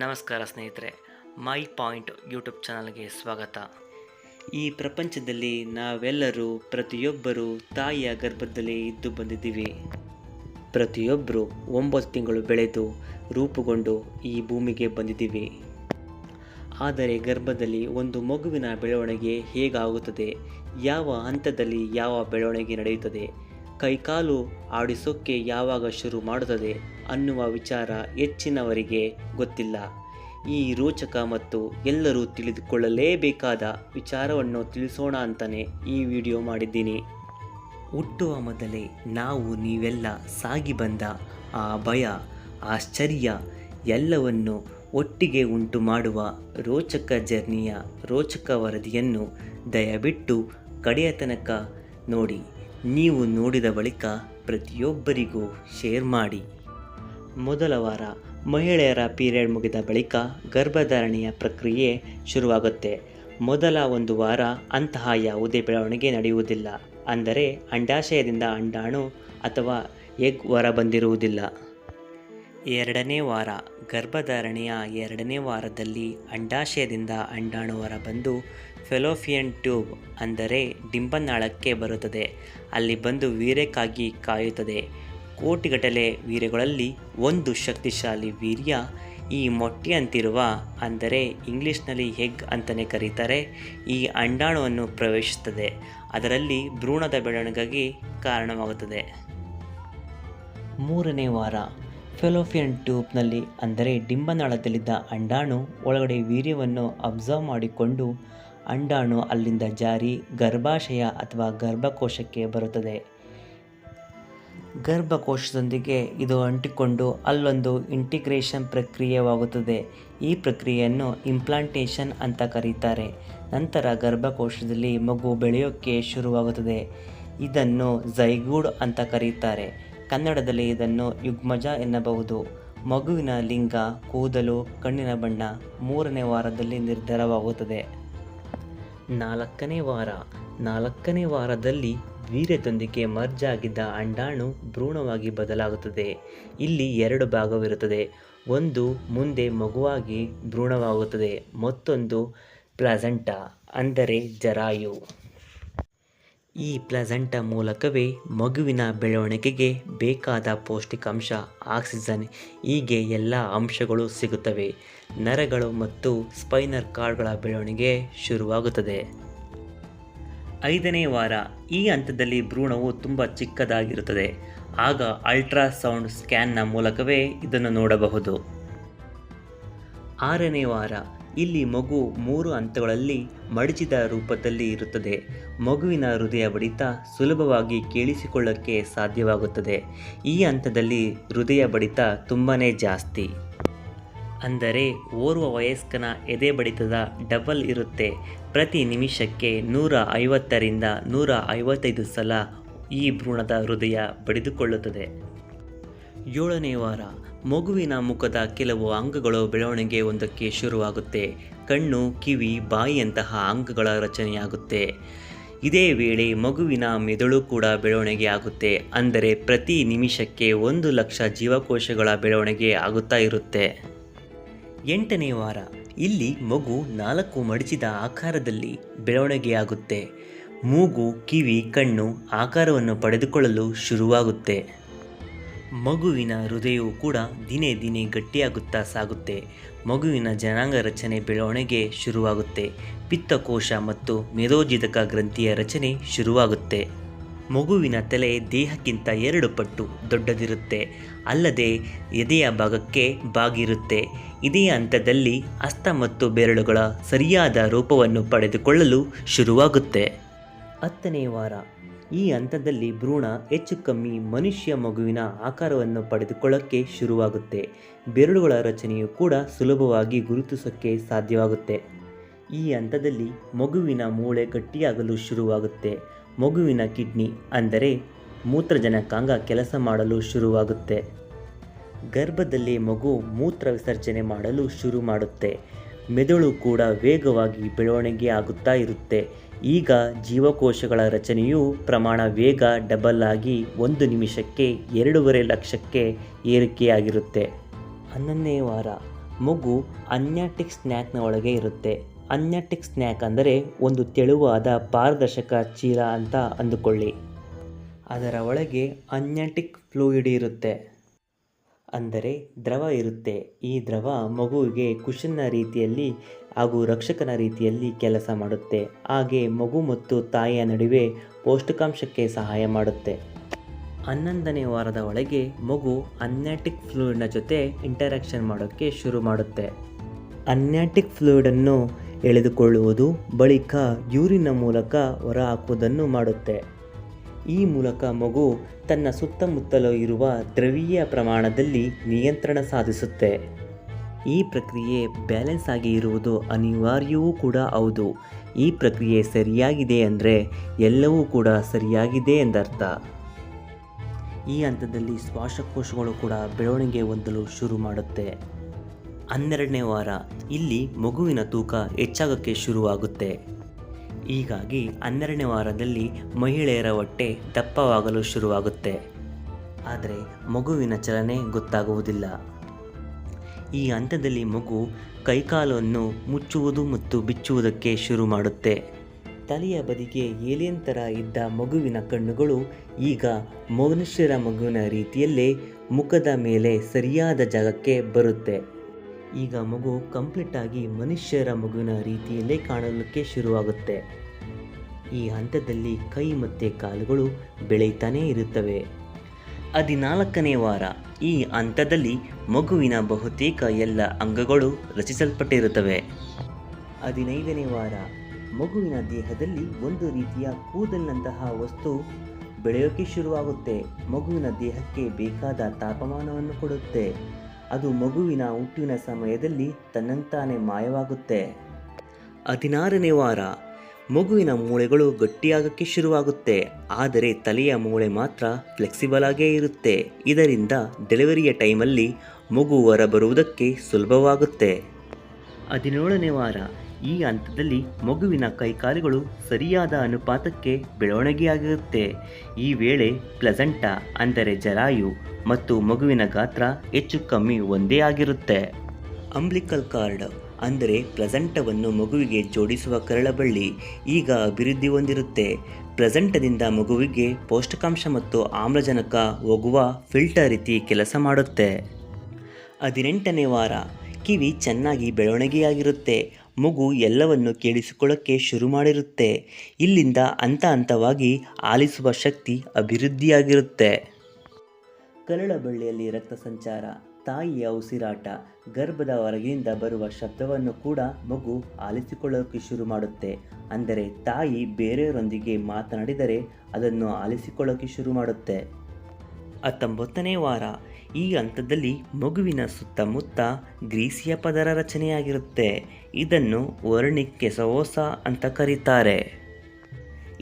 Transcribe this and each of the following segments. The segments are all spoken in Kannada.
ನಮಸ್ಕಾರ ಸ್ನೇಹಿತರೆ, ಮೈ ಪಾಯಿಂಟ್ ಯೂಟ್ಯೂಬ್ ಚಾನಲ್ಗೆ ಸ್ವಾಗತ. ಈ ಪ್ರಪಂಚದಲ್ಲಿ ನಾವೆಲ್ಲರೂ ಪ್ರತಿಯೊಬ್ಬರೂ ತಾಯಿಯ ಗರ್ಭದಲ್ಲೇ ಇದ್ದು ಬಂದಿದ್ದೀವಿ. ಪ್ರತಿಯೊಬ್ಬರು 9 ತಿಂಗಳು ಬೆಳೆದು ರೂಪುಗೊಂಡು ಈ ಭೂಮಿಗೆ ಬಂದಿದ್ದೀವಿ. ಆದರೆ ಗರ್ಭದಲ್ಲಿ ಒಂದು ಮಗುವಿನ ಬೆಳವಣಿಗೆ ಹೇಗಾಗುತ್ತದೆ, ಯಾವ ಹಂತದಲ್ಲಿ ಯಾವ ಬೆಳವಣಿಗೆ ನಡೆಯುತ್ತದೆ, ಕೈಕಾಲು ಆಡಿಸೋಕ್ಕೆ ಯಾವಾಗ ಶುರು ಮಾಡುತ್ತದೆ ಅನ್ನುವ ವಿಚಾರ ಹೆಚ್ಚಿನವರಿಗೆ ಗೊತ್ತಿಲ್ಲ. ಈ ರೋಚಕ ಮತ್ತು ಎಲ್ಲರೂ ತಿಳಿದುಕೊಳ್ಳಲೇಬೇಕಾದ ವಿಚಾರವನ್ನು ತಿಳಿಸೋಣ ಅಂತಲೇ ಈ ವಿಡಿಯೋ ಮಾಡಿದ್ದೀನಿ. ಹುಟ್ಟುವ ಮೊದಲೇ ನೀವೆಲ್ಲ ಸಾಗಿ ಬಂದ ಆ ಭಯ, ಆಶ್ಚರ್ಯ ಎಲ್ಲವನ್ನು ಒಟ್ಟಿಗೆ ಉಂಟು ಮಾಡುವ ರೋಚಕ ಜರ್ನಿಯ ರೋಚಕ ವರದಿಯನ್ನು ದಯವಿಟ್ಟು ಕಡೆಯ ತನಕ ನೋಡಿ. ನೀವು ನೋಡಿದ ಬಳಿಕ ಪ್ರತಿಯೊಬ್ಬರಿಗೂ ಶೇರ್ ಮಾಡಿ. ಮೊದಲ ವಾರ ಮಹಿಳೆಯರ ಪೀರಿಯಡ್ ಮುಗಿದ ಬಳಿಕ ಗರ್ಭಧಾರಣೆಯ ಪ್ರಕ್ರಿಯೆ ಶುರುವಾಗುತ್ತೆ. ಮೊದಲ 1 ವಾರ ಅಂತಹ ಯಾವುದೇ ಬೆಳವಣಿಗೆ ನಡೆಯುವುದಿಲ್ಲ. ಅಂದರೆ ಅಂಡಾಶಯದಿಂದ ಅಂಡಾಣು ಅಥವಾ ಎಗ್ ಹೊರ ಬಂದಿರುವುದಿಲ್ಲ. 2ನೇ ವಾರ ಗರ್ಭಧಾರಣೆಯ 2ನೇ ವಾರದಲ್ಲಿ ಅಂಡಾಶಯದಿಂದ ಅಂಡಾಣು ಹೊರಬಂದು ಫೆಲೋಪಿಯನ್ ಟ್ಯೂಬ್ ಅಂದರೆ ಡಿಂಬನಾಳಕ್ಕೆ ಬರುತ್ತದೆ. ಅಲ್ಲಿ ಬಂದು ವೀರ್ಯಕ್ಕಾಗಿ ಕಾಯುತ್ತದೆ. ಕೋಟಿಗಟ್ಟಲೆ ವೀರ್ಯಗಳಲ್ಲಿ ಒಂದು ಶಕ್ತಿಶಾಲಿ ವೀರ್ಯ ಈ ಮೊಟ್ಟೆಯಂತಿರುವ, ಅಂದರೆ ಇಂಗ್ಲೀಷ್ನಲ್ಲಿ ಎಗ್ ಅಂತಲೇ ಕರೀತಾರೆ, ಈ ಅಂಡಾಣುವನ್ನು ಪ್ರವೇಶಿಸುತ್ತದೆ. ಅದರಲ್ಲಿ ಭ್ರೂಣದ ಬೆಳವಣಿಗೆಗೆ ಕಾರಣವಾಗುತ್ತದೆ. 3ನೇ ವಾರ ಫೆಲೋಪಿಯನ್ ಟ್ಯೂಬ್ನಲ್ಲಿ ಅಂದರೆ ಡಿಂಬನಾಳದಲ್ಲಿದ್ದ ಅಂಡಾಣು ಒಳಗಡೆ ವೀರ್ಯವನ್ನು ಅಬ್ಸರ್ವ್ ಮಾಡಿಕೊಂಡು ಅಂಡಾಣು ಅಲ್ಲಿಂದ ಜಾರಿ ಗರ್ಭಾಶಯ ಅಥವಾ ಗರ್ಭಕೋಶಕ್ಕೆ ಬರುತ್ತದೆ. ಗರ್ಭಕೋಶದೊಂದಿಗೆ ಇದು ಅಂಟಿಕೊಂಡು ಅಲ್ಲೊಂದು ಇಂಟಿಗ್ರೇಷನ್ ಪ್ರಕ್ರಿಯೆಯಾಗುತ್ತದೆ. ಈ ಪ್ರಕ್ರಿಯೆಯನ್ನು ಇಂಪ್ಲಾಂಟೇಷನ್ ಅಂತ ಕರೀತಾರೆ. ನಂತರ ಗರ್ಭಕೋಶದಲ್ಲಿ ಮಗು ಬೆಳೆಯೋಕ್ಕೆ ಶುರುವಾಗುತ್ತದೆ. ಇದನ್ನು ಝೈಗೋಟ್ ಅಂತ ಕರೀತಾರೆ. ಕನ್ನಡದಲ್ಲಿ ಇದನ್ನು ಯುಗ್ಮಜ ಎನ್ನಬಹುದು. ಮಗುವಿನ ಲಿಂಗ, ಕೂದಲು, ಕಣ್ಣಿನ ಬಣ್ಣ 3ನೇ ವಾರದಲ್ಲಿ ನಿರ್ಧಾರವಾಗುತ್ತದೆ. 4ನೇ ವಾರದಲ್ಲಿ ವೀರ್ಯದೊಂದಿಗೆ ಮರ್ಜ್ ಆಗಿದ್ದ ಅಂಡಾಣು ಭ್ರೂಣವಾಗಿ ಬದಲಾಗುತ್ತದೆ. ಇಲ್ಲಿ 2 ಭಾಗವಿರುತ್ತದೆ. ಒಂದು ಮುಂದೆ ಮಗುವಾಗಿ ಭ್ರೂಣವಾಗುತ್ತದೆ, ಮತ್ತೊಂದು ಪ್ಲಾಸೆಂಟಾ ಅಂದರೆ ಜರಾಯು. ಈ ಪ್ಲಾಸೆಂಟಾ ಮೂಲಕವೇ ಮಗುವಿನ ಬೆಳವಣಿಗೆಗೆ ಬೇಕಾದ ಪೌಷ್ಟಿಕಾಂಶ, ಆಕ್ಸಿಜನ್ ಹೀಗೆ ಎಲ್ಲ ಅಂಶಗಳು ಸಿಗುತ್ತವೆ. ನರಗಳು ಮತ್ತು ಸ್ಪೈನಲ್ ಕಾರ್ಡ್ಗಳ ಬೆಳವಣಿಗೆ ಶುರುವಾಗುತ್ತದೆ. 5ನೇ ವಾರ ಈ ಹಂತದಲ್ಲಿ ಭ್ರೂಣವು ತುಂಬ ಚಿಕ್ಕದಾಗಿರುತ್ತದೆ. ಆಗ ಅಲ್ಟ್ರಾಸೌಂಡ್ ಸ್ಕ್ಯಾನ್ನ ಮೂಲಕವೇ ಇದನ್ನು ನೋಡಬಹುದು. 6ನೇ ವಾರ ಇಲ್ಲಿ ಮಗು 3 ಹಂತಗಳಲ್ಲಿ ಮಡಚಿದ ರೂಪದಲ್ಲಿ ಇರುತ್ತದೆ. ಮಗುವಿನ ಹೃದಯ ಬಡಿತ ಸುಲಭವಾಗಿ ಕೇಳಿಸಿಕೊಳ್ಳಕ್ಕೆ ಸಾಧ್ಯವಾಗುತ್ತದೆ. ಈ ಹಂತದಲ್ಲಿ ಹೃದಯ ಬಡಿತ ತುಂಬಾ ಜಾಸ್ತಿ. ಅಂದರೆ ಓರ್ವ ವಯಸ್ಕನ ಎದೆ ಬಡಿತದ ಡಬಲ್ ಇರುತ್ತೆ. ಪ್ರತಿ ನಿಮಿಷಕ್ಕೆ 150ರಿಂದ 155 ಸಲ ಈ ಭ್ರೂಣದ ಹೃದಯ ಬಡಿದುಕೊಳ್ಳುತ್ತದೆ. 7ನೇ ವಾರ ಮಗುವಿನ ಮುಖದ ಕೆಲವು ಅಂಗಗಳು ಬೆಳವಣಿಗೆ ಒಂದಕ್ಕೆ ಶುರುವಾಗುತ್ತೆ. ಕಣ್ಣು, ಕಿವಿ, ಬಾಯಿಯಂತಹ ಅಂಗಗಳ ರಚನೆಯಾಗುತ್ತೆ. ಇದೇ ವೇಳೆ ಮಗುವಿನ ಮೆದುಳು ಕೂಡ ಬೆಳವಣಿಗೆ ಆಗುತ್ತೆ. ಅಂದರೆ ಪ್ರತಿ ನಿಮಿಷಕ್ಕೆ 1 ಲಕ್ಷ ಜೀವಕೋಶಗಳ ಬೆಳವಣಿಗೆ ಆಗುತ್ತಾ ಇರುತ್ತೆ. 8ನೇ ವಾರ ಇಲ್ಲಿ ಮಗು 4 ಮಡಚಿದ ಆಕಾರದಲ್ಲಿ ಬೆಳವಣಿಗೆಯಾಗುತ್ತೆ. ಮೂಗು, ಕಿವಿ, ಕಣ್ಣು ಆಕಾರವನ್ನು ಪಡೆದುಕೊಳ್ಳಲು ಶುರುವಾಗುತ್ತೆ. ಮಗುವಿನ ಹೃದಯವು ಕೂಡ ದಿನೇ ದಿನೇ ಗಟ್ಟಿಯಾಗುತ್ತಾ ಸಾಗುತ್ತೆ. ಮಗುವಿನ ಜನಾಂಗ ರಚನೆ ಬೆಳವಣಿಗೆ ಶುರುವಾಗುತ್ತೆ. ಪಿತ್ತಕೋಶ ಮತ್ತು ಮೇದೋಜೀರಕ ಗ್ರಂಥಿಯ ರಚನೆ ಶುರುವಾಗುತ್ತೆ. ಮಗುವಿನ ತಲೆ ದೇಹಕ್ಕಿಂತ 2 ಪಟ್ಟು ದೊಡ್ಡದಿರುತ್ತೆ. ಅಲ್ಲದೆ ಎದೆಯ ಭಾಗಕ್ಕೆ ಬಾಗಿರುತ್ತೆ. ಇದೇ ಹಂತದಲ್ಲಿ ಹಸ್ತ ಮತ್ತು ಬೆರಳುಗಳ ಸರಿಯಾದ ರೂಪವನ್ನು ಪಡೆದುಕೊಳ್ಳಲು ಶುರುವಾಗುತ್ತೆ. 10ನೇ ವಾರ ಈ ಹಂತದಲ್ಲಿ ಭ್ರೂಣ ಹೆಚ್ಚು ಕಮ್ಮಿ ಮನುಷ್ಯ ಮಗುವಿನ ಆಕಾರವನ್ನು ಪಡೆದುಕೊಳ್ಳಕ್ಕೆ ಶುರುವಾಗುತ್ತೆ. ಬೆರಳುಗಳ ರಚನೆಯು ಕೂಡ ಸುಲಭವಾಗಿ ಗುರುತಿಸೋಕ್ಕೆ ಸಾಧ್ಯವಾಗುತ್ತೆ. ಈ ಹಂತದಲ್ಲಿ ಮಗುವಿನ ಮೂಳೆ ಗಟ್ಟಿಯಾಗಲು ಶುರುವಾಗುತ್ತೆ. ಮಗುವಿನ ಕಿಡ್ನಿ ಅಂದರೆ ಮೂತ್ರಜನಕಾಂಗ ಕೆಲಸ ಮಾಡಲು ಶುರುವಾಗುತ್ತೆ. ಗರ್ಭದಲ್ಲಿ ಮಗು ಮೂತ್ರ ವಿಸರ್ಜನೆ ಮಾಡಲು ಶುರು ಮಾಡುತ್ತೆ. ಮೆದುಳು ಕೂಡ ವೇಗವಾಗಿ ಬೆಳವಣಿಗೆ ಆಗುತ್ತಾ ಇರುತ್ತೆ. ಈಗ ಜೀವಕೋಶಗಳ ರಚನೆಯು ಪ್ರಮಾಣ ವೇಗ ಡಬಲ್ ಆಗಿ 1 ನಿಮಿಷಕ್ಕೆ 2.5 ಲಕ್ಷಕ್ಕೆ ಏರಿಕೆಯಾಗಿರುತ್ತೆ. 11ನೇ ವಾರ ಮಗು ಅನ್ಯಾಟಿಕ್ ಸ್ನ್ಯಾಕ್ನ ಒಳಗೆ ಇರುತ್ತೆ. ಅನ್ಯಾಟಿಕ್ ಸ್ನ್ಯಾಕ್ ಅಂದರೆ ಒಂದು ತೆಳುವಾದ ಪಾರದರ್ಶಕ ಚೀಲ ಅಂತ ಅಂದುಕೊಳ್ಳಿ. ಅದರ ಒಳಗೆ ಅನ್ಯಾಟಿಕ್ ಫ್ಲೂಯಿಡ್ ಇರುತ್ತೆ, ಅಂದರೆ ದ್ರವ ಇರುತ್ತೆ. ಈ ದ್ರವ ಮಗುವಿಗೆ ಕುಷನ್ನ ರೀತಿಯಲ್ಲಿ ಹಾಗೂ ರಕ್ಷಕನ ರೀತಿಯಲ್ಲಿ ಕೆಲಸ ಮಾಡುತ್ತೆ. ಹಾಗೆ ಮಗು ಮತ್ತು ತಾಯಿಯ ನಡುವೆ ಪೌಷ್ಟಿಕಾಂಶಕ್ಕೆ ಸಹಾಯ ಮಾಡುತ್ತೆ. 11ನೇ ವಾರದ ಒಳಗೆ ಮಗು ಅನ್ಯಾಟಿಕ್ ಫ್ಲೂಯಿಡ್ನ ಜೊತೆ ಇಂಟರಾಕ್ಷನ್ ಮಾಡೋಕ್ಕೆ ಶುರು ಮಾಡುತ್ತೆ. ಅನ್ಯಾಟಿಕ್ ಫ್ಲೂಯಿಡನ್ನು ಎಳೆದುಕೊಳ್ಳುವುದು, ಬಳಿಕ ಯೂರಿನ್ನ ಮೂಲಕ ಹೊರಹಾಕುವುದನ್ನು ಮಾಡುತ್ತೆ. ಈ ಮೂಲಕ ಮಗು ತನ್ನ ಸುತ್ತಮುತ್ತಲೂ ಇರುವ ದ್ರವೀಯ ಪ್ರಮಾಣದಲ್ಲಿ ನಿಯಂತ್ರಣ ಸಾಧಿಸುತ್ತೆ. ಈ ಪ್ರಕ್ರಿಯೆ ಬ್ಯಾಲೆನ್ಸ್ ಆಗಿ ಇರುವುದು ಅನಿವಾರ್ಯವೂ ಕೂಡ ಹೌದು. ಈ ಪ್ರಕ್ರಿಯೆ ಸರಿಯಾಗಿದೆ ಅಂದರೆ ಎಲ್ಲವೂ ಕೂಡ ಸರಿಯಾಗಿದೆ ಎಂದರ್ಥ. ಈ ಹಂತದಲ್ಲಿ ಶ್ವಾಸಕೋಶಗಳು ಕೂಡ ಬೆಳವಣಿಗೆ ಹೊಂದಲು ಶುರು ಮಾಡುತ್ತೆ. 12ನೇ ವಾರ, ಇಲ್ಲಿ ಮಗುವಿನ ತೂಕ ಹೆಚ್ಚಾಗೋಕ್ಕೆ ಶುರುವಾಗುತ್ತೆ. ಹೀಗಾಗಿ 12ನೇ ವಾರದಲ್ಲಿ ಮಹಿಳೆಯರ ಹೊಟ್ಟೆ ದಪ್ಪವಾಗಲು ಶುರುವಾಗುತ್ತೆ. ಆದರೆ ಮಗುವಿನ ಚಲನೆ ಗೊತ್ತಾಗುವುದಿಲ್ಲ. ಈ ಹಂತದಲ್ಲಿ ಮಗು ಕೈಕಾಲನ್ನು ಮುಚ್ಚುವುದು ಮತ್ತು ಬಿಚ್ಚುವುದಕ್ಕೆ ಶುರು ಮಾಡುತ್ತೆ. ತಲೆಯ ಬದಿಗೆ ಏಲಿಯನ್ ಥರ ಇದ್ದ ಮಗುವಿನ ಕಣ್ಣುಗಳು ಈಗ ಮನುಷ್ಯರ ಮಗುವಿನ ರೀತಿಯಲ್ಲೇ ಮುಖದ ಮೇಲೆ ಸರಿಯಾದ ಜಾಗಕ್ಕೆ ಬರುತ್ತೆ. ಈಗ ಮಗು ಕಂಪ್ಲೀಟಾಗಿ ಮನುಷ್ಯರ ಮಗುವಿನ ರೀತಿಯಲ್ಲೇ ಕಾಣಲಿಕ್ಕೆ ಶುರುವಾಗುತ್ತೆ. ಈ ಹಂತದಲ್ಲಿ ಕೈ ಮತ್ತು ಕಾಲುಗಳು ಬೆಳೀತಾನೇ ಇರುತ್ತವೆ. 14ನೇ ವಾರ, ಈ ಹಂತದಲ್ಲಿ ಮಗುವಿನ ಬಹುತೇಕ ಎಲ್ಲ ಅಂಗಗಳು ರಚಿಸಲ್ಪಟ್ಟಿರುತ್ತವೆ. 15ನೇ ವಾರ, ಮಗುವಿನ ದೇಹದಲ್ಲಿ ಒಂದು ರೀತಿಯ ಕೂದಲಿನಂತಹ ವಸ್ತು ಬೆಳೆಯೋಕ್ಕೆ ಶುರುವಾಗುತ್ತೆ. ಮಗುವಿನ ದೇಹಕ್ಕೆ ಬೇಕಾದ ತಾಪಮಾನವನ್ನು ಕೊಡುತ್ತೆ. ಅದು ಮಗುವಿನ ಹುಟ್ಟಿನ ಸಮಯದಲ್ಲಿ ತನ್ನಂತಾನೇ ಮಾಯವಾಗುತ್ತೆ. 16ನೇ ವಾರ, ಮಗುವಿನ ಮೂಳೆಗಳು ಗಟ್ಟಿಯಾಗಕ್ಕೆ ಶುರುವಾಗುತ್ತೆ. ಆದರೆ ತಲೆಯ ಮೂಳೆ ಮಾತ್ರ ಫ್ಲೆಕ್ಸಿಬಲ್ ಆಗೇ ಇರುತ್ತೆ. ಇದರಿಂದ ಡೆಲಿವರಿಯ ಟೈಮಲ್ಲಿ ಮಗು ಹೊರಬರುವುದಕ್ಕೆ ಸುಲಭವಾಗುತ್ತೆ. 17ನೇ ವಾರ, ಈ ಹಂತದಲ್ಲಿ ಮಗುವಿನ ಕೈಕಾಲುಗಳು ಸರಿಯಾದ ಅನುಪಾತಕ್ಕೆ ಬೆಳವಣಿಗೆಯಾಗಿರುತ್ತೆ. ಈ ವೇಳೆ ಪ್ಲಸೆಂಟಾ ಅಂದರೆ ಜರಾಯು ಮತ್ತು ಮಗುವಿನ ಗಾತ್ರ ಹೆಚ್ಚು ಕಮ್ಮಿ ಒಂದೇ ಆಗಿರುತ್ತೆ. ಅಂಬ್ಲಿಕಲ್ ಕಾರ್ಡ್ ಅಂದರೆ ಪ್ಲಸೆಂಟವನ್ನು ಮಗುವಿಗೆ ಜೋಡಿಸುವ ಕರಳಬಳ್ಳಿ ಈಗ ಅಭಿವೃದ್ಧಿ ಹೊಂದಿರುತ್ತೆ. ಪ್ಲಸೆಂಟದಿಂದ ಮಗುವಿಗೆ ಪೌಷ್ಟಿಕಾಂಶ ಮತ್ತು ಆಮ್ಲಜನಕ ಹೋಗುವ ಫಿಲ್ಟರ್ ರೀತಿ ಕೆಲಸ ಮಾಡುತ್ತೆ. 18ನೇ ವಾರ, ಕಿವಿ ಚೆನ್ನಾಗಿ ಬೆಳವಣಿಗೆಯಾಗಿರುತ್ತೆ. ಮಗು ಎಲ್ಲವನ್ನು ಕೇಳಿಸಿಕೊಳ್ಳೋಕ್ಕೆ ಶುರು ಮಾಡಿರುತ್ತೆ. ಇಲ್ಲಿಂದ ಹಂತ ಹಂತವಾಗಿ ಆಲಿಸುವ ಶಕ್ತಿ ಅಭಿವೃದ್ಧಿಯಾಗಿರುತ್ತೆ. ಕರಳಬಳ್ಳಿಯಲ್ಲಿ ರಕ್ತ ಸಂಚಾರ, ತಾಯಿಯ ಉಸಿರಾಟ, ಗರ್ಭದ ಹೊರಗಿನಿಂದ ಬರುವ ಶಬ್ದವನ್ನು ಕೂಡ ಮಗು ಆಲಿಸಿಕೊಳ್ಳೋಕ್ಕೆ ಶುರು ಮಾಡುತ್ತೆ. ಅಂದರೆ ತಾಯಿ ಬೇರೆಯವರೊಂದಿಗೆ ಮಾತನಾಡಿದರೆ ಅದನ್ನು ಆಲಿಸಿಕೊಳ್ಳೋಕ್ಕೆ ಶುರು ಮಾಡುತ್ತೆ. 19ನೇ ವಾರ, ಈ ಹಂತದಲ್ಲಿ ಮಗುವಿನ ಸುತ್ತಮುತ್ತ ಗ್ರೀಸಿಯ ಪದರ ರಚನೆಯಾಗಿರುತ್ತೆ. ಇದನ್ನು ವರ್ನಿಕ್ ಕೆಸವೋಸ ಅಂತ ಕರೀತಾರೆ.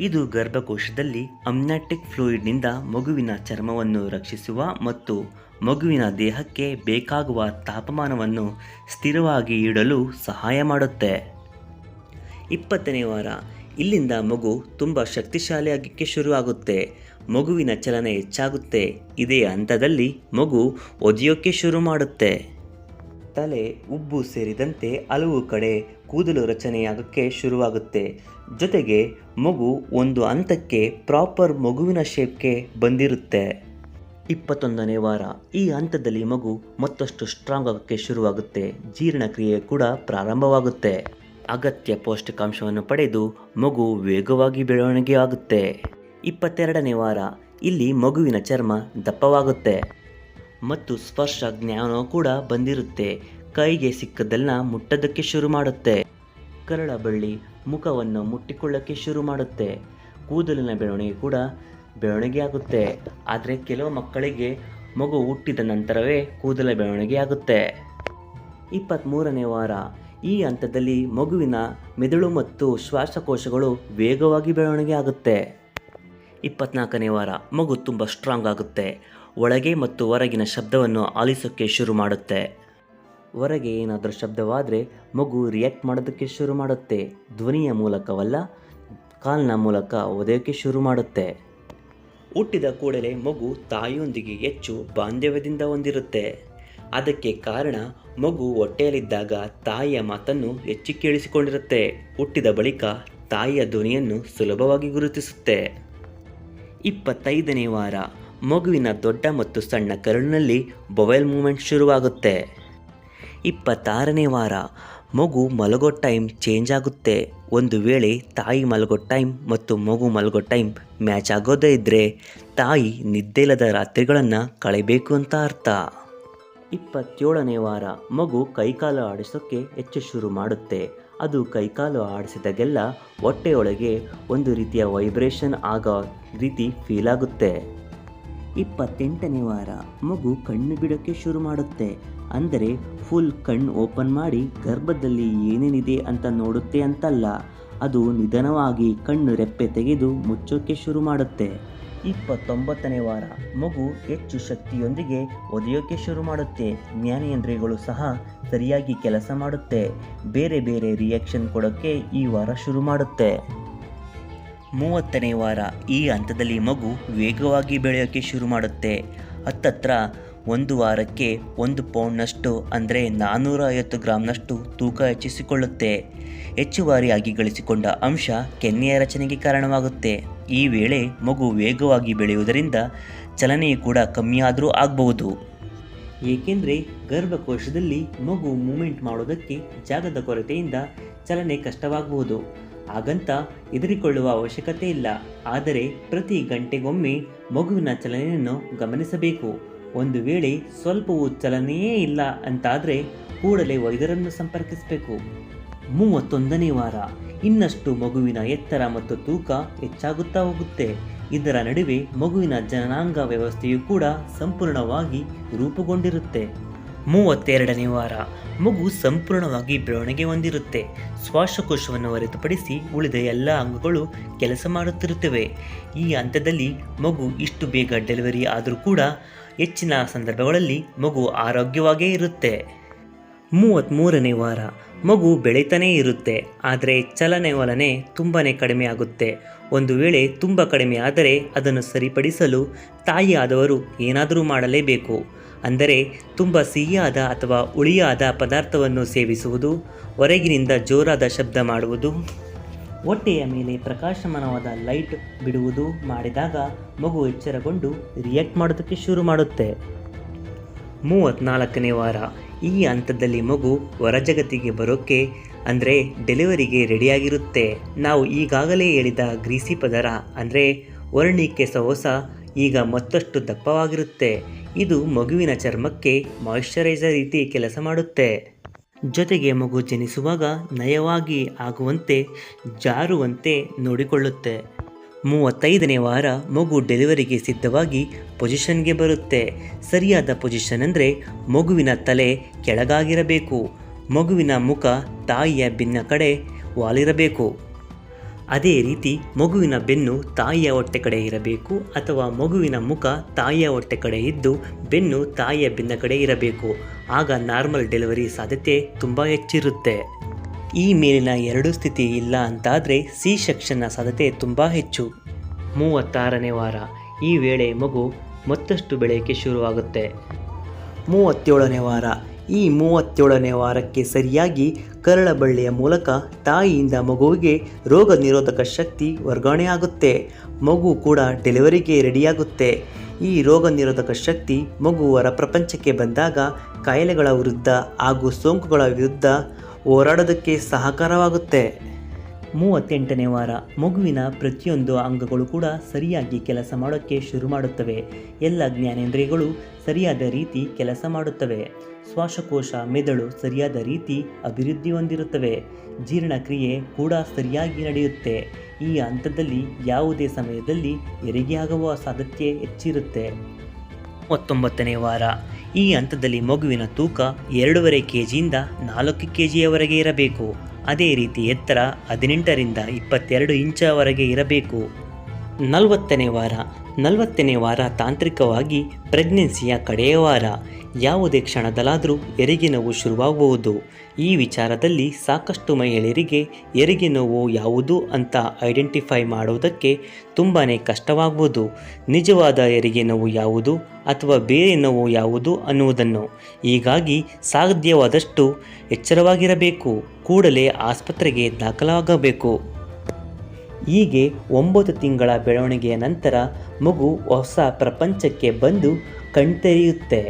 ಇದು ಗರ್ಭಕೋಶದಲ್ಲಿ ಅಮ್ನಾಟಿಕ್ ಫ್ಲೂಯಿಡ್ನಿಂದ ಮಗುವಿನ ಚರ್ಮವನ್ನು ರಕ್ಷಿಸುವ ಮತ್ತು ಮಗುವಿನ ದೇಹಕ್ಕೆ ಬೇಕಾಗುವ ತಾಪಮಾನವನ್ನು ಸ್ಥಿರವಾಗಿ ಇಡಲು ಸಹಾಯ ಮಾಡುತ್ತೆ. 20ನೇ ವಾರ, ಇಲ್ಲಿಂದ ಮಗು ತುಂಬ ಶಕ್ತಿಶಾಲಿಯಾಗಕ್ಕೆ ಶುರುವಾಗುತ್ತೆ. ಮಗುವಿನ ಚಲನೆ ಹೆಚ್ಚಾಗುತ್ತೆ. ಇದೇ ಹಂತದಲ್ಲಿ ಮಗು ಒದೆಯೋಕ್ಕೆ ಶುರು ಮಾಡುತ್ತೆ. ತಲೆ, ಉಬ್ಬು ಸೇರಿದಂತೆ ಹಲವು ಕಡೆ ಕೂದಲು ರಚನೆಯಾಗಕ್ಕೆ ಶುರುವಾಗುತ್ತೆ. ಜೊತೆಗೆ ಮಗು ಒಂದು ಹಂತಕ್ಕೆ ಪ್ರಾಪರ್ ಮಗುವಿನ ಶೇಪ್ಗೆ ಬಂದಿರುತ್ತೆ. 21ನೇ ವಾರ, ಈ ಹಂತದಲ್ಲಿ ಮಗು ಮತ್ತಷ್ಟು ಸ್ಟ್ರಾಂಗ್ ಆಗೋಕ್ಕೆ ಶುರುವಾಗುತ್ತೆ. ಜೀರ್ಣಕ್ರಿಯೆ ಕೂಡ ಪ್ರಾರಂಭವಾಗುತ್ತೆ. ಅಗತ್ಯ ಪೌಷ್ಟಿಕಾಂಶವನ್ನು ಪಡೆದು ಮಗು ವೇಗವಾಗಿ ಬೆಳವಣಿಗೆ ಆಗುತ್ತೆ. 22ನೇ ವಾರ, ಇಲ್ಲಿ ಮಗುವಿನ ಚರ್ಮ ದಪ್ಪವಾಗುತ್ತೆ ಮತ್ತು ಸ್ಪರ್ಶ ಜ್ಞಾನವೂ ಕೂಡ ಬಂದಿರುತ್ತೆ. ಕೈಗೆ ಸಿಕ್ಕದೆಲ್ಲ ಮುಟ್ಟೋದಕ್ಕೆ ಶುರು ಮಾಡುತ್ತೆ. ಕರಳಬಳ್ಳಿ ಮುಖವನ್ನು ಮುಟ್ಟಿಕೊಳ್ಳೋಕ್ಕೆ ಶುರು ಮಾಡುತ್ತೆ. ಕೂದಲಿನ ಬೆಳವಣಿಗೆ ಕೂಡ ಬೆಳವಣಿಗೆ ಆಗುತ್ತೆ. ಆದರೆ ಕೆಲವು ಮಕ್ಕಳಿಗೆ ಮಗು ಹುಟ್ಟಿದ ನಂತರವೇ ಕೂದಲ ಬೆಳವಣಿಗೆ ಆಗುತ್ತೆ. 23ನೇ ವಾರ, ಈ ಹಂತದಲ್ಲಿ ಮಗುವಿನ ಮೆದುಳು ಮತ್ತು ಶ್ವಾಸಕೋಶಗಳು ವೇಗವಾಗಿ ಬೆಳವಣಿಗೆ ಆಗುತ್ತೆ. 24ನೇ ವಾರ, ಮಗು ತುಂಬ ಸ್ಟ್ರಾಂಗ್ ಆಗುತ್ತೆ. ಒಳಗೆ ಮತ್ತು ಹೊರಗಿನ ಶಬ್ದವನ್ನು ಆಲಿಸೋಕ್ಕೆ ಶುರು ಮಾಡುತ್ತೆ. ಹೊರಗೆ ಏನಾದರೂ ಶಬ್ದವಾದರೆ ಮಗು ರಿಯಾಕ್ಟ್ ಮಾಡೋದಕ್ಕೆ ಶುರು ಮಾಡುತ್ತೆ. ಧ್ವನಿಯ ಮೂಲಕವಲ್ಲ, ಕಾಲಿನ ಮೂಲಕ ಒದೆಯೋಕ್ಕೆ ಶುರು ಮಾಡುತ್ತೆ. ಹುಟ್ಟಿದ ಕೂಡಲೇ ಮಗು ತಾಯಿಯೊಂದಿಗೆ ಹೆಚ್ಚು ಬಾಂಧವ್ಯದಿಂದ ಹೊಂದಿರುತ್ತೆ. ಅದಕ್ಕೆ ಕಾರಣ ಮಗು ಹೊಟ್ಟೆಯಲ್ಲಿದ್ದಾಗ ತಾಯಿಯ ಮಾತನ್ನು ಹೆಚ್ಚು ಕೇಳಿಸಿಕೊಂಡಿರುತ್ತೆ. ಹುಟ್ಟಿದ ಬಳಿಕ ತಾಯಿಯ ಧ್ವನಿಯನ್ನು ಸುಲಭವಾಗಿ ಗುರುತಿಸುತ್ತೆ. 25ನೇ ವಾರ ಮಗುವಿನ ದೊಡ್ಡ ಮತ್ತು ಸಣ್ಣ ಕರುಳಿನಲ್ಲಿ ಬೊವೆಲ್ ಮೂಮೆಂಟ್ ಶುರುವಾಗುತ್ತೆ. 26ನೇ ವಾರ ಮಗು ಮಲಗೋ ಟೈಮ್ ಚೇಂಜ್ ಆಗುತ್ತೆ. ಒಂದು ವೇಳೆ ತಾಯಿ ಮಲಗೋ ಟೈಮ್ ಮತ್ತು ಮಗು ಮಲಗೋ ಟೈಮ್ ಮ್ಯಾಚ್ ಆಗೋದೇ ಇದ್ದರೆ ತಾಯಿ ನಿದ್ದೆಯಿಲ್ಲದ ರಾತ್ರಿಗಳನ್ನು ಕಳೆಯಬೇಕು ಅಂತ ಅರ್ಥ. 27ನೇ ವಾರ ಮಗು ಕೈಕಾಲು ಆಡಿಸೋಕ್ಕೆ ಹೆಚ್ಚು ಶುರು ಮಾಡುತ್ತೆ. ಅದು ಕೈಕಾಲು ಆಡಿಸಿದಾಗೆಲ್ಲ ಹೊಟ್ಟೆಯೊಳಗೆ ಒಂದು ರೀತಿಯ ವೈಬ್ರೇಷನ್ ಆಗೋ ರೀತಿ ಫೀಲ್ ಆಗುತ್ತೆ. 28ನೇ ವಾರ ಮಗು ಕಣ್ಣು ಬಿಡೋಕ್ಕೆ ಶುರು ಮಾಡುತ್ತೆ. ಅಂದರೆ ಫುಲ್ ಕಣ್ಣು ಓಪನ್ ಮಾಡಿ ಗರ್ಭದಲ್ಲಿ ಏನೇನಿದೆ ಅಂತ ನೋಡುತ್ತೆ ಅಂತಲ್ಲ, ಅದು ನಿಧಾನವಾಗಿ ಕಣ್ಣು ರೆಪ್ಪೆ ತೆಗೆದು ಮುಚ್ಚೋಕ್ಕೆ ಶುರು ಮಾಡುತ್ತೆ. 29ನೇ ವಾರ ಮಗು ಹೆಚ್ಚು ಶಕ್ತಿಯೊಂದಿಗೆ ಒದೆಯೋಕ್ಕೆ ಶುರು ಮಾಡುತ್ತೆ. ಜ್ಞಾನೇಂದ್ರಿಯಗಳು ಸಹ ಸರಿಯಾಗಿ ಕೆಲಸ ಮಾಡುತ್ತೆ. ಬೇರೆ ಬೇರೆ ರಿಯಾಕ್ಷನ್ ಕೊಡೋಕ್ಕೆ ಈ ವಾರ ಶುರು ಮಾಡುತ್ತೆ. 30ನೇ ವಾರ ಈ ಹಂತದಲ್ಲಿ ಮಗು ವೇಗವಾಗಿ ಬೆಳೆಯೋಕ್ಕೆ ಶುರು ಮಾಡುತ್ತೆ. ಹತ್ತತ್ರ ಒಂದು ವಾರಕ್ಕೆ 1 ಪೌಂಡ್ನಷ್ಟು ಅಂದರೆ 450 ಗ್ರಾಂನಷ್ಟು ತೂಕ ಹೆಚ್ಚಿಸಿಕೊಳ್ಳುತ್ತೆ. ಹೆಚ್ಚುವರಿಯಾಗಿ ಗಳಿಸಿಕೊಂಡ ಅಂಶ ಕೆನ್ನೆಯ ರಚನೆಗೆ ಕಾರಣವಾಗುತ್ತೆ. ಈ ವೇಳೆ ಮಗು ವೇಗವಾಗಿ ಬೆಳೆಯುವುದರಿಂದ ಚಲನೆಯು ಕೂಡ ಕಮ್ಮಿಯಾದರೂ ಆಗಬಹುದು. ಏಕೆಂದರೆ ಗರ್ಭಕೋಶದಲ್ಲಿ ಮಗು ಮೂಮೆಂಟ್ ಮಾಡೋದಕ್ಕೆ ಜಾಗದ ಕೊರತೆಯಿಂದ ಚಲನೆ ಕಷ್ಟವಾಗಬಹುದು. ಹಾಗಂತ ಹೆದರಿಕೊಳ್ಳುವ ಅವಶ್ಯಕತೆ ಇಲ್ಲ. ಆದರೆ ಪ್ರತಿ ಗಂಟೆಗೊಮ್ಮೆ ಮಗುವಿನ ಚಲನೆಯನ್ನು ಗಮನಿಸಬೇಕು. ಒಂದು ವೇಳೆ ಸ್ವಲ್ಪವೂ ಚಲನೆಯೇ ಇಲ್ಲ ಅಂತಾದರೆ ಕೂಡಲೇ ವೈದ್ಯರನ್ನು ಸಂಪರ್ಕಿಸಬೇಕು. 31ನೇ ವಾರ ಇನ್ನಷ್ಟು ಮಗುವಿನ ಎತ್ತರ ಮತ್ತು ತೂಕ ಹೆಚ್ಚಾಗುತ್ತಾ ಹೋಗುತ್ತೆ. ಇದರ ನಡುವೆ ಮಗುವಿನ ಜನನಾಂಗ ವ್ಯವಸ್ಥೆಯು ಕೂಡ ಸಂಪೂರ್ಣವಾಗಿ ರೂಪುಗೊಂಡಿರುತ್ತೆ. 32ನೇ ವಾರ ಮಗು ಸಂಪೂರ್ಣವಾಗಿ ಬೆಳವಣಿಗೆ ಹೊಂದಿರುತ್ತೆ. ಶ್ವಾಸಕೋಶವನ್ನು ಹೊರತುಪಡಿಸಿ ಉಳಿದ ಎಲ್ಲ ಅಂಗಗಳು ಕೆಲಸ ಮಾಡುತ್ತಿರುತ್ತವೆ. ಈ ಹಂತದಲ್ಲಿ ಮಗು ಇಷ್ಟು ಬೇಗ ಡೆಲಿವರಿ ಆದರೂ ಕೂಡ ಹೆಚ್ಚಿನ ಸಂದರ್ಭಗಳಲ್ಲಿ ಮಗು ಆರೋಗ್ಯವಾಗೇ ಇರುತ್ತೆ. 33ನೇ ವಾರ ಮಗು ಬೆಳೀತಾನೇ ಇರುತ್ತೆ. ಆದರೆ ಚಲನೆ ತುಂಬಾ ಕಡಿಮೆ ಆಗುತ್ತೆ. ಒಂದು ವೇಳೆ ತುಂಬ ಕಡಿಮೆ ಆದರೆ ಅದನ್ನು ಸರಿಪಡಿಸಲು ತಾಯಿಯಾದವರು ಏನಾದರೂ ಮಾಡಲೇಬೇಕು. ಅಂದರೆ ತುಂಬ ಸಿಹಿಯಾದ ಅಥವಾ ಹುಳಿಯಾದ ಪದಾರ್ಥವನ್ನು ಸೇವಿಸುವುದು, ಹೊರಗಿನಿಂದ ಜೋರಾದ ಶಬ್ದ ಮಾಡುವುದು, ಹೊಟ್ಟೆಯ ಮೇಲೆ ಪ್ರಕಾಶಮಾನವಾದ ಲೈಟ್ ಬಿಡುವುದು ಮಾಡಿದಾಗ ಮಗು ಎಚ್ಚರಗೊಂಡು ರಿಯಾಕ್ಟ್ ಮಾಡೋದಕ್ಕೆ ಶುರು ಮಾಡುತ್ತೆ. 34ನೇ ವಾರ ಈ ಹಂತದಲ್ಲಿ ಮಗು ಹೊರ ಜಗತ್ತಿಗೆ ಬರೋಕ್ಕೆ ಅಂದರೆ ಡೆಲಿವರಿಗೆ ರೆಡಿಯಾಗಿರುತ್ತೆ. ನಾವು ಈಗಾಗಲೇ ಹೇಳಿದ ಗ್ರೀಸಿ ಪದರ ಅಂದರೆ ವರ್ಣಿಕೆ ಸಹೋಸ ಈಗ ಮತ್ತಷ್ಟು ದಪ್ಪವಾಗಿರುತ್ತೆ. ಇದು ಮಗುವಿನ ಚರ್ಮಕ್ಕೆ ಮಾಯಿಶ್ಚರೈಸರ್ ರೀತಿ ಕೆಲಸ ಮಾಡುತ್ತೆ. ಜೊತೆಗೆ ಮಗು ಜನಿಸುವಾಗ ನಯವಾಗಿ ಆಗುವಂತೆ ಜಾರುವಂತೆ ನೋಡಿಕೊಳ್ಳುತ್ತೆ. 35ನೇ ವಾರ ಮಗು ಡೆಲಿವರಿಗೆ ಸಿದ್ಧವಾಗಿ ಪೊಸಿಷನ್ಗೆ ಬರುತ್ತೆ. ಸರಿಯಾದ ಪೊಸಿಷನ್ ಅಂದರೆ ಮಗುವಿನ ತಲೆ ಕೆಳಗಾಗಿರಬೇಕು. ಮಗುವಿನ ಮುಖ ತಾಯಿಯ ಬೆನ್ನ ಕಡೆ ವಾಲಿರಬೇಕು. ಅದೇ ರೀತಿ ಮಗುವಿನ ಬೆನ್ನು ತಾಯಿಯ ಹೊಟ್ಟೆ ಕಡೆ ಇರಬೇಕು ಅಥವಾ ಮಗುವಿನ ಮುಖ ತಾಯಿಯ ಹೊಟ್ಟೆ ಕಡೆ ಇದ್ದು ಬೆನ್ನು ತಾಯಿಯ ಬೆನ್ನ ಕಡೆ ಇರಬೇಕು. ಆಗ ನಾರ್ಮಲ್ ಡೆಲಿವರಿ ಸಾಧ್ಯತೆ ತುಂಬ ಹೆಚ್ಚಿರುತ್ತೆ. ಈ ಮೇಲಿನ ಎರಡು ಸ್ಥಿತಿ ಇಲ್ಲ ಅಂತಾದರೆ ಸಿ ಸೆಕ್ಷನ್ನ ಸಾಧ್ಯತೆ ತುಂಬ ಹೆಚ್ಚು. 36ನೇ ವಾರ ಈ ವೇಳೆ ಮಗು ಮತ್ತಷ್ಟು ಬೆಳೆಯೋಕ್ಕೆ ಶುರುವಾಗುತ್ತೆ. 37ನೇ ವಾರ ಈ 37ನೇ ವಾರಕ್ಕೆ ಸರಿಯಾಗಿ ಕರಳಬಳ್ಳಿಯ ಮೂಲಕ ತಾಯಿಯಿಂದ ಮಗುವಿಗೆ ರೋಗ ನಿರೋಧಕ ಶಕ್ತಿ ವರ್ಗಾವಣೆ ಆಗುತ್ತೆ. ಮಗು ಕೂಡ ಡೆಲಿವರಿಗೆ ರೆಡಿಯಾಗುತ್ತೆ. ಈ ರೋಗ ನಿರೋಧಕ ಶಕ್ತಿ ಮಗು ಹೊರ ಪ್ರಪಂಚಕ್ಕೆ ಬಂದಾಗ ಕಾಯಿಲೆಗಳ ವಿರುದ್ಧ ಹಾಗೂ ಸೋಂಕುಗಳ ವಿರುದ್ಧ ಹೋರಾಡೋದಕ್ಕೆ ಸಹಕಾರವಾಗುತ್ತೆ. 38ನೇ ವಾರ ಮಗುವಿನ ಪ್ರತಿಯೊಂದು ಅಂಗಗಳು ಕೂಡ ಸರಿಯಾಗಿ ಕೆಲಸ ಮಾಡೋಕ್ಕೆ ಶುರು ಮಾಡುತ್ತವೆ. ಎಲ್ಲ ಜ್ಞಾನೇಂದ್ರಿಯಗಳು ಸರಿಯಾದ ರೀತಿ ಕೆಲಸ ಮಾಡುತ್ತವೆ. ಶ್ವಾಸಕೋಶ, ಮೆದುಳು ಸರಿಯಾದ ರೀತಿ ಅಭಿವೃದ್ಧಿ ಹೊಂದಿರುತ್ತವೆ. ಜೀರ್ಣಕ್ರಿಯೆ ಕೂಡ ಸರಿಯಾಗಿ ನಡೆಯುತ್ತೆ. ಈ ಹಂತದಲ್ಲಿ ಯಾವುದೇ ಸಮಯದಲ್ಲಿ ಹೆರಿಗೆಯಾಗುವ ಸಾಧ್ಯತೆ ಹೆಚ್ಚಿರುತ್ತೆ. 39ನೇ ವಾರ ಈ ಹಂತದಲ್ಲಿ ಮಗುವಿನ ತೂಕ 2.5 kgಯಿಂದ 4 kgಯವರೆಗೆ ಇರಬೇಕು. ಅದೇ ರೀತಿ ಎತ್ತರ 18ರಿಂದ 22 ಇಂಚವರೆಗೆ ಇರಬೇಕು. 40ನೇ ವಾರ. 40ನೇ ವಾರ ತಾಂತ್ರಿಕವಾಗಿ ಪ್ರೆಗ್ನೆನ್ಸಿಯ ಕಡೆಯ ವಾರ. ಯಾವುದೇ ಕ್ಷಣದಲ್ಲಾದರೂ ಹೆರಿಗೆ ನೋವು ಶುರುವಾಗಬಹುದು. ಈ ವಿಚಾರದಲ್ಲಿ ಸಾಕಷ್ಟು ಮಹಿಳೆಯರಿಗೆ ಹೆರಿಗೆ ನೋವು ಯಾವುದು ಅಂತ ಐಡೆಂಟಿಫೈ ಮಾಡುವುದಕ್ಕೆ ತುಂಬಾ ಕಷ್ಟವಾಗ್ಬೋದು. ನಿಜವಾದ ಹೆರಿಗೆ ನೋವು ಯಾವುದು ಅಥವಾ ಬೇರೆ ನೋವು ಯಾವುದು ಅನ್ನುವುದನ್ನು. ಹೀಗಾಗಿ ಸಾಧ್ಯವಾದಷ್ಟು ಎಚ್ಚರವಾಗಿರಬೇಕು. ಕೂಡಲೇ ಆಸ್ಪತ್ರೆಗೆ ದಾಖಲಾಗಬೇಕು. ಹೀಗೆ 9 ತಿಂಗಳ ಬೆಳವಣಿಗೆಯ ನಂತರ ಮಗು ಹೊಸ ಪ್ರಪಂಚಕ್ಕೆ ಬಂದು ಕಣ್ತೆರೆಯುತ್ತೆ.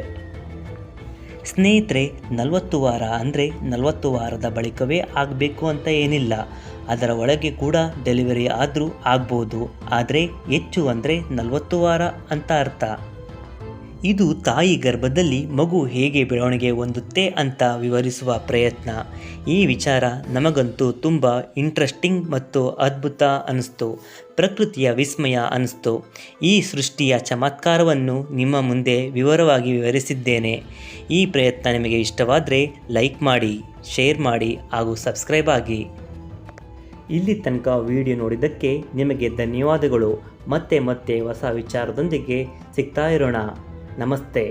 ಸ್ನೇಹಿತರೆ, 40 ವಾರ ಅಂದರೆ 40 ವಾರದ ಬಳಿಕವೇ ಆಗಬೇಕು ಅಂತ ಏನಿಲ್ಲ. ಅದರ ಒಳಗೆ ಕೂಡ ಡೆಲಿವರಿ ಆದರೂ ಆಗ್ಬೋದು. ಆದರೆ ಹೆಚ್ಚು ಅಂದರೆ 40 ವಾರ ಅಂತ ಅರ್ಥ. ಇದು ತಾಯಿ ಗರ್ಭದಲ್ಲಿ ಮಗು ಹೇಗೆ ಬೆಳವಣಿಗೆ ಹೊಂದುತ್ತೆ ಅಂತ ವಿವರಿಸುವ ಪ್ರಯತ್ನ. ಈ ವಿಚಾರ ನಮಗಂತೂ ತುಂಬ ಇಂಟ್ರೆಸ್ಟಿಂಗ್ ಮತ್ತು ಅದ್ಭುತ ಅನ್ನಿಸ್ತು. ಪ್ರಕೃತಿಯ ವಿಸ್ಮಯ ಅನ್ನಿಸ್ತು. ಈ ಸೃಷ್ಟಿಯ ಚಮತ್ಕಾರವನ್ನು ನಿಮ್ಮ ಮುಂದೆ ವಿವರವಾಗಿ ವಿವರಿಸಿದ್ದೇನೆ. ಈ ಪ್ರಯತ್ನ ನಿಮಗೆ ಇಷ್ಟವಾದರೆ ಲೈಕ್ ಮಾಡಿ, ಶೇರ್ ಮಾಡಿ ಹಾಗೂ ಸಬ್ಸ್ಕ್ರೈಬ್ ಆಗಿ. ಇಲ್ಲಿ ತನಕ ವಿಡಿಯೋ ನೋಡಿದ್ದಕ್ಕೆ ನಿಮಗೆ ಧನ್ಯವಾದಗಳು. ಮತ್ತೆ ಹೊಸ ವಿಚಾರದೊಂದಿಗೆ ಸಿಗ್ತಾ ಇರೋಣ. ನಮಸ್ತೆ.